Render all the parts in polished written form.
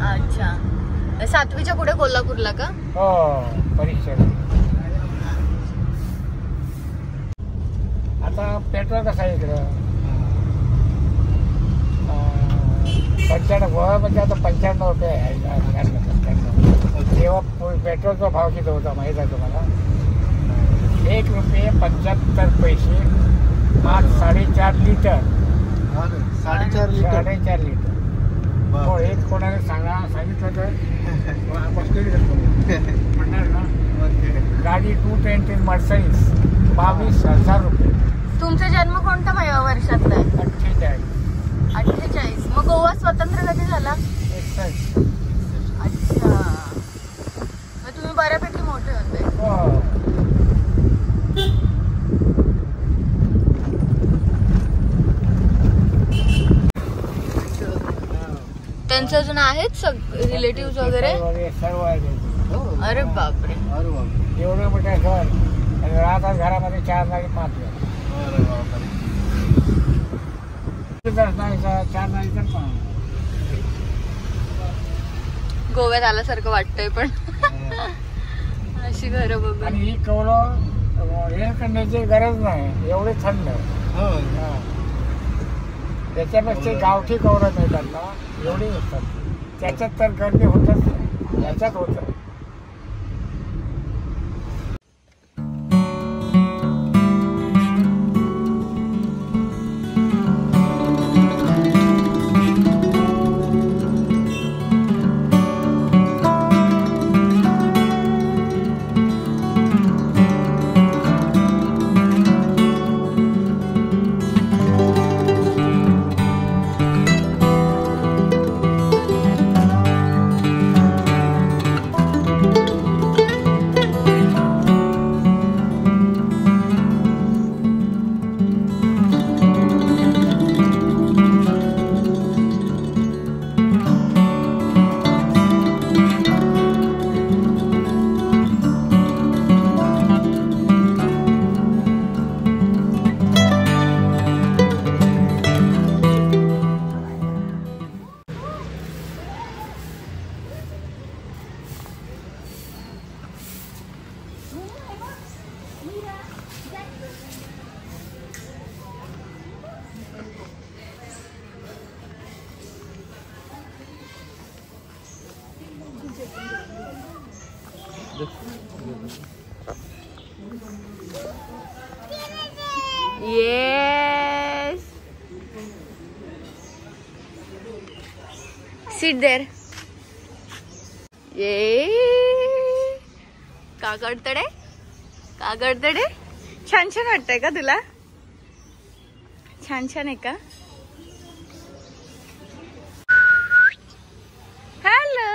अच्छा, 7वीच्या पुढे कोल्हापूरला का? हो, परीक्षा. आता पेट्रोल कसं आहे इकडं 95 म्हणजे आता 95 रुपये आहे. तेव्हा पेट्रोलचा भाव किती होता माहीत आहे तुम्हाला? 1 रुपये 75 पैसे, आज 4.5 लिटर. 4.5 लिटर. हो, एक कोणाला सांगितलं तर म्हणणार ना. गाडी 220 मर्सिडीज 22,000 रुपये. तुमचा जन्म कोणत्या वर्षातला आहे? 48. मग गोवा स्वतंत्र कधी झाला? 61. अच्छा, मग तुम्ही बऱ्यापैकी मोठे होते. हो. त्यांचं अजून आहेत रिलेटिव्ह वगैरे? सर्व आहे. अरे बापरे, एवढं मोठं घर, राहतात घरामध्ये 4 जागी 5 घर. 4 नाही तर गोव्यात आल्यासारखं वाटतंय पण अशी घरं बघून. आणि ही कौलं एअर कंडिशनची गरज नाही, एवढे थंड. त्याच्यापेक्षा गावठी कौलं मिळतात ना, एवढी असतात. त्याच्यात तर गर्दी होतच नाही, याच्यात होतं. Yes. Sit there. ये का गडतडे? का गडतडे? छान छान वाटतंय का तुला? छान छान आहे का? हॅलो,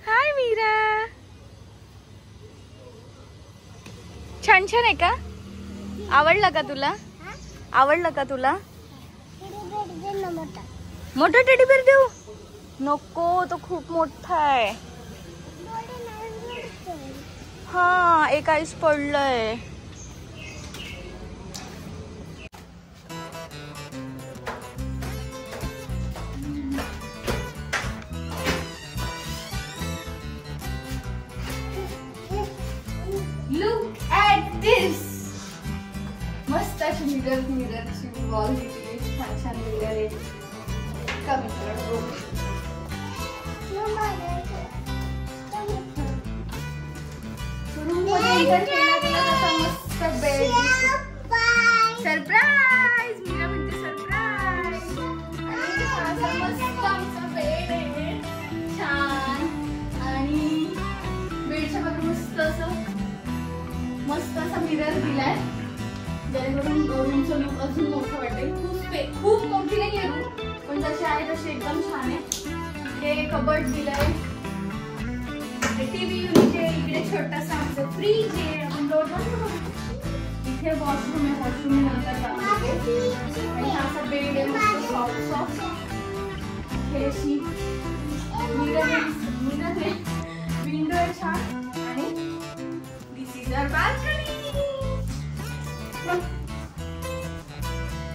हाय मीरा. छान छान आहे का? आवडला का तुला? आवडला का तुला? मोठा टेडी बेअर देऊ नको, तो खूप मोठा आहे. हा, एक आईस पडलंय. Look at this. मस्त अशी मिररची वॉल दिली, छान छान मिरर आहे. कमी मस्त बेड. सरप्राईज, मीरा म्हणते सरप्राईज. मस्त आमचा बेड आहे, छान. आणि बेडच्या मध्ये मस्त असा मिरर दिलाय, जेणेकरून रूमचं लुक अजून मोठं वाटेल. खूप मोठी नाही आहे रूम, पण जशी आहे तशी एकदम छान आहे. हे कबर्ड दिलंय, टीव्ही युनिट आहे, इकडे छोटासा आमचं फ्रीज आहे. आपण डोर बंद करू. इथे वॉशरूम आहे, वॉशरूम नंतर आणि हा असा बेड आहे मस्त सॉफ्ट. हे अशी मिरर आहे, विंडो आहे छान. आणि दिस इज आवर बाल्कनी.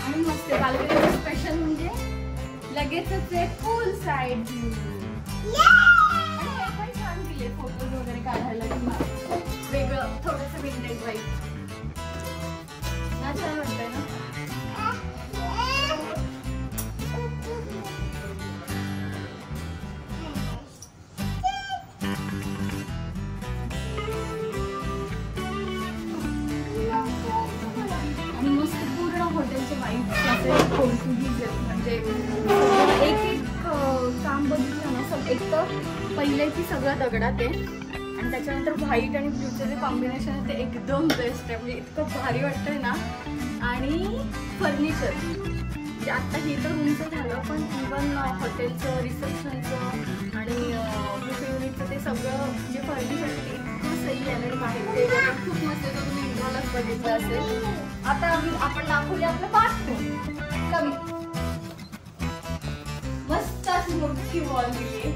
आणि मस्त बाल्कनीचं स्पेशल म्हणजे लगेच लगेचच आहे फुल साइड व्ह्यू. आणि हे पण छान दिले फोटोज वगैरे काढायला किंवा वेगळं थोडंसं विंटेज वाईब ना. छान वाटतंय ना. आणि मस्त पूर्ण हॉटेलचे वाईब पोर्तुगीज आहेत. म्हणजे एक एक काम बघितलं ना सब. एक तर पहिले की सगळं दगडात आहे आणि त्याच्यानंतर व्हाईट आणि ब्ल्यूचं जे कॉम्बिनेशन आहे ते एकदम बेस्ट आहे. म्हणजे इतकं भारी वाटतंय ना. आणि फर्निचर म्हणजे आत्ता हे तर रूमचं झालं पण इवन हॉटेलचं रिसेप्शनचं आणि बुफे युनिटचं ते सगळं जे फर्निचर ते इतकं सही आहे. आणि बाहेर ते खूप मस्त आहे. तुम्ही इंट्रोलाच बघितलं असेल. आता आपण दाखवले आपलं बाथरूम. कमी मस्त अशी मोठी वॉल दिली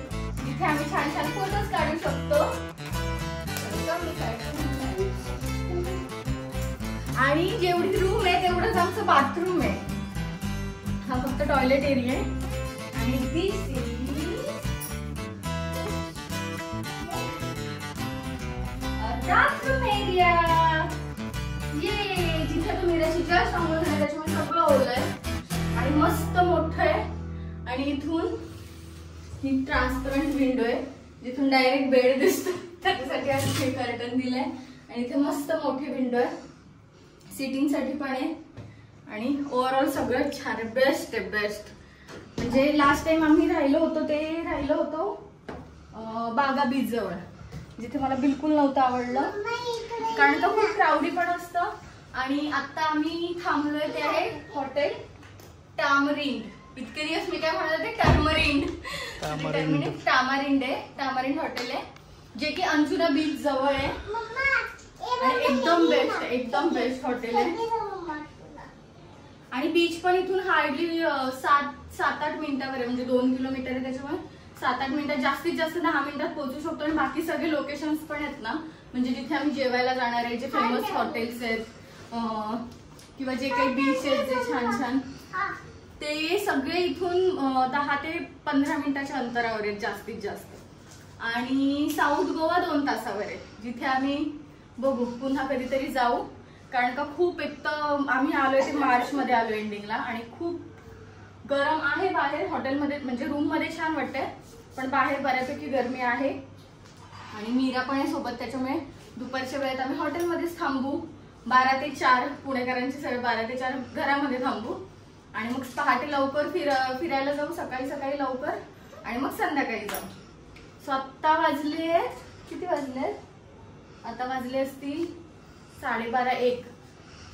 जिथे आम्ही छान छान फोटोज काढू शकतो. आणि जेवढी रूम आहे तेवढंच आमचं बाथरूम आहे. हा फक्त टॉयलेट एरिया आहे. आणि दिस बाथरूम एरिया. ये जिथे तुम्ही रशी जस्ट अंघोळ झाली त्याच्यामुळे सगळं ओलं आहे आणि मस्त मोठं आहे. आणि इथून ही ट्रान्सपरंट विंडो आहे जिथून डायरेक्ट बेड दिसतो. त्याच्यासाठी आम्ही हे कर्टन दिलंय. आणि इथे मस्त मोठी विंडो आहे. सिटिंग साठी पण आहे. आणि ओव्हरऑल सगळं छान आहे. बेस्ट आहे बेस्ट. म्हणजे लास्ट टाइम आम्ही राहिलो होतो बागा बीच जवळ जिथे मला बिलकुल नव्हतं आवडलं कारण का खूप क्राऊडी पण असतं. आणि आता आम्ही थांबलोय ते आहे हॉटेल टामरिंड. इतके दिवस मी काय म्हणत होते टर्मरिंड. टामारिंड आहे. टामारिंड हॉटेल आहे जे की अंजुना बीच जवळ आहे. आणि एकदम बेस्ट आहे. एकदम बेस्ट हॉटेल आहे. आणि बीच पण इथून हार्डली 7-8 मिनिटावर आहे. म्हणजे 2 किलोमीटर आहे त्याच्यामुळे 7-8 मिनिटात जास्तीत जास्त 10 मिनिटात पोहोचू शकतो. आणि बाकी सगळे लोकेशन्स पण आहेत ना. म्हणजे जिथे आम्ही जेवायला जाणार आहे जे फेमस हॉटेल्स आहेत किंवा जे काही बीच आहेत जे छान छान ते सगळे इथून 10 ते 15 मिनिटाच्या अंतरावर आहेत जास्तीत जास्त. आणि साऊथ गोवा 2 तासावर आहे जिथे आम्ही बघू पुन्हा कधीतरी जाऊ. कारण का खूप एक तर आम्ही आलोय ते मार्च मध्ये आलो एंडिंगला आणि खूप गरम आहे बाहेर. हॉटेलमध्ये म्हणजे रूम मध्ये छान वाटतंय पण बाहेर बऱ्यापैकी गरमी आहे. आणि मीरा पण आहे सोबत त्याच्यामुळे दुपारच्या वेळेत आम्ही हॉटेलमध्येच थांबू. 12 ते 4 पुणेकरांची सगळे 12 ते 4 घरामध्ये थांबू. आणि मग पहाटे लवकर फिरायला जाऊ. सकाळी लवकर आणि मग संध्याकाळी जाऊ. सो आत्ता वाजले किती वाजले. आता वाजले असतील 12:30-1.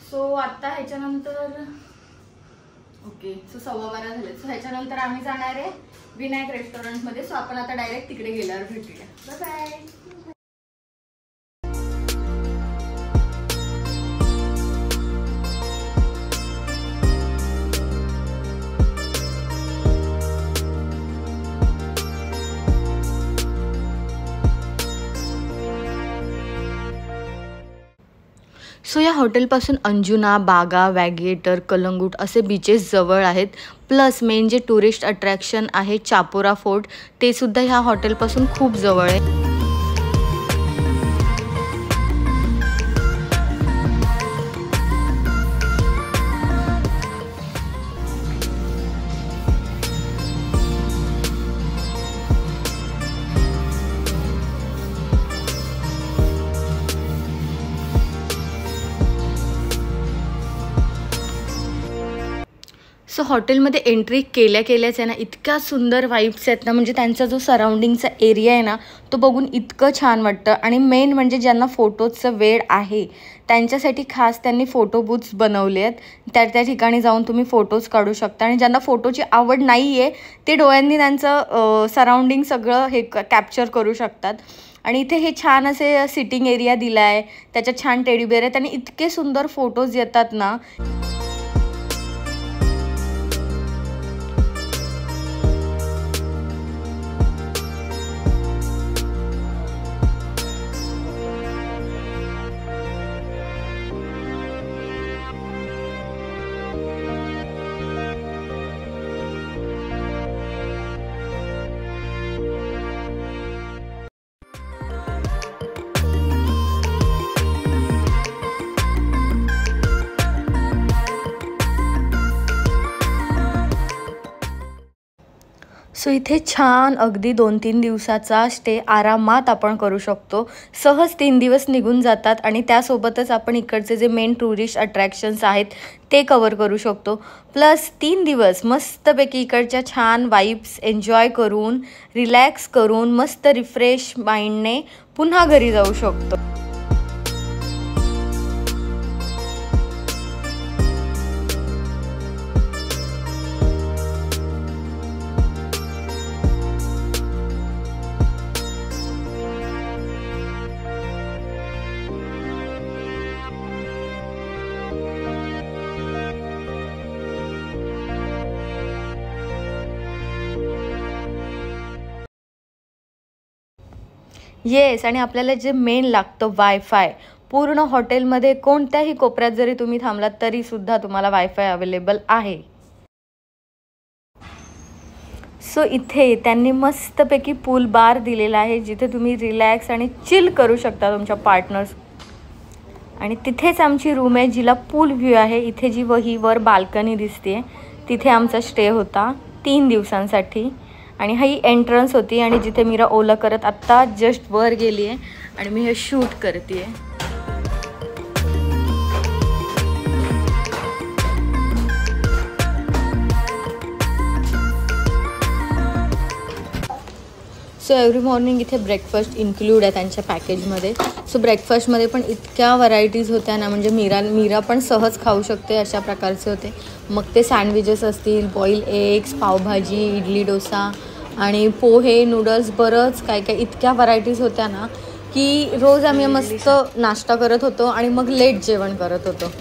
सो आता ह्याच्यानंतर ओके सो 12:15 झाले. सो ह्याच्यानंतर आम्ही जाणार आहे विनायक रेस्टॉरंट मध्ये. सो आपण आता डायरेक्ट तिकडे गेल्यावर भेटूया. Bye bye. सो या हॉटेलपासून अंजुना, बागा, वॅगेटर, कलंगूट असे बीचेस जवळ आहेत. प्लस मेन जे टुरिस्ट अट्रॅक्शन आहे चापोरा फोर्ट ते सुद्धा ह्या हॉटेलपासून खूप जवळ आहे. सो हॉटेलमध्ये एंट्री केल्याच आहे ना इतक्या सुंदर वाईब्स आहेत ना. म्हणजे त्यांचा जो सराउंडिंगचा एरिया आहे ना तो बघून इतकं छान वाटतं. आणि मेन म्हणजे ज्यांना फोटोजचं वेळ आहे त्यांच्यासाठी खास त्यांनी फोटो बूथ्स बनवले आहेत. त्या ठिकाणी जाऊन तुम्ही फोटोज काढू शकता. आणि ज्यांना फोटोची आवड नाही आहे ते डोळ्यांनी त्यांचं सराउंडिंग सगळं हे कॅप्चर करू शकतात. आणि इथे हे छान असे सिटिंग एरिया दिला आहे. त्याच्यात छान टेडीबेअर आहेत आणि इतके सुंदर फोटोज येतात ना. सो इथे छान अगदी 2-3 दिवसाचा स्टे आरामात आपण करू शकतो. सहज 3 दिवस निघून जातात आणि त्यासोबतच आपण इकडचे जे मेन टुरिस्ट अट्रॅक्शन्स आहेत ते कवर करू शकतो. प्लस 3 दिवस मस्तपैकी इकडच्या छान वाईब्स एन्जॉय करून, रिलॅक्स करून, मस्त रिफ्रेश माइंडने पुन्हा घरी जाऊ शकतो. येस, आणि आपल्याला जे मेन लागतं वायफाय. पूर्ण हॉटेलमध्ये कोणत्याही कोपऱ्यात जरी तुम्ही थांबलात तरीसुद्धा तुम्हाला वायफाय अवेलेबल आहे. सो इथे त्यांनी मस्तपैकी पूल बार दिलेला आहे जिथे तुम्ही रिलॅक्स आणि चिल करू शकता तुमच्या पार्टनर्स. आणि तिथेच आमची रूम आहे जिला पूल व्ह्यू आहे. इथे जी वर बाल्कनी दिसते तिथे आमचा स्टे होता 3 दिवसांसाठी. आणि ही एंट्रन्स होती आणि जिथे मीरा ओला करत आत्ता जस्ट वर गेली आहे आणि मी हे शूट करते आहे. सो एव्हरी मॉर्निंग इथे ब्रेकफास्ट इन्क्लूड आहे त्यांच्या पॅकेजमध्ये. सो ब्रेकफास्टमध्ये पण इतक्या व्हरायटीज होत्या ना, म्हणजे मीरा पण सहज खाऊ शकते अशा प्रकारचे होते. मग ते सँडविचेस असतील, बॉईल एग्स, पावभाजी, इडली डोसा आणि पोहे, नूडल्स, बरंच काय काय इतक्या व्हरायटीज होत्या ना की रोज आम्ही मस्त नाश्ता करत होतो आणि मग लेट जेवण करत होतो.